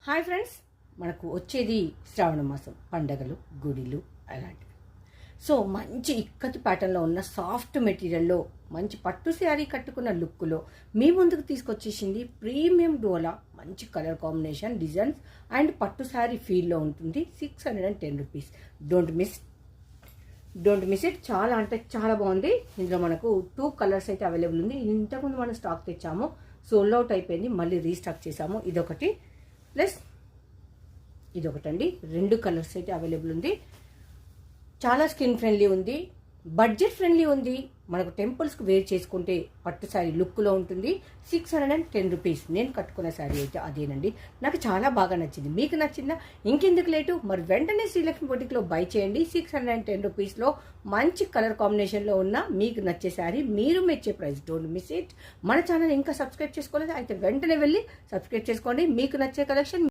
Hi friends, మనకు వచ్చేది శ్రావణ మాసం, పండగలు, గుడిలు అలాంటివి. సో మంచి ఇక్కత్ ప్యాటర్న్లో ఉన్న సాఫ్ట్ మెటీరియల్లో మంచి పట్టు శారీ కట్టుకున్న లుక్లో మీ ముందుకు తీసుకొచ్చేసింది ప్రీమియం డోలా. మంచి కలర్ కాంబినేషన్, డిజైన్స్ అండ్ పట్టు శారీ ఫీల్లో ఉంటుంది. 610 రూపీస్. Don't miss it. చాలా అంటే చాలా బాగుంది. ఇందులో మనకు 2 కలర్స్ అయితే అవైలబుల్ ఉంది. ఇంతకుముందు మనం స్టాక్ తెచ్చాము, సోల్డ్ అవుట్ అయిపోయింది, మళ్ళీ రీస్టాక్ చేసాము. ఇదొకటి ప్లస్ ఇదొకటండి. 2 కలర్స్ అయితే అవైలబుల్ ఉంది. చాలా స్కిన్ ఫ్రెండ్లీ ఉంది, బడ్జెట్ ఫ్రెండ్లీ ఉంది. మనకు టెంపుల్స్కి వేర్ చేసుకుంటే పట్టు శారీ లుక్లో ఉంటుంది. 610 రూపీస్. నేను కట్టుకున్న శారీ అయితే అదేనండి. నాకు చాలా బాగా నచ్చింది. మీకు నచ్చిందా? ఇంకెందుకు లేటు, మరి వెంటనే శ్రీలక్ష్మి బొటిక్లో బై చేయండి. 610 రూపీస్లో మంచి కలర్ కాంబినేషన్లో ఉన్న మీకు నచ్చే శారీ, మీరు మెచ్చే ప్రైస్. Don't miss it. మన ఛానల్ ఇంకా సబ్స్క్రైబ్ చేసుకోలేదు అయితే వెంటనే వెళ్ళి సబ్స్క్రైబ్ చేసుకోండి. మీకు నచ్చే కలెక్షన్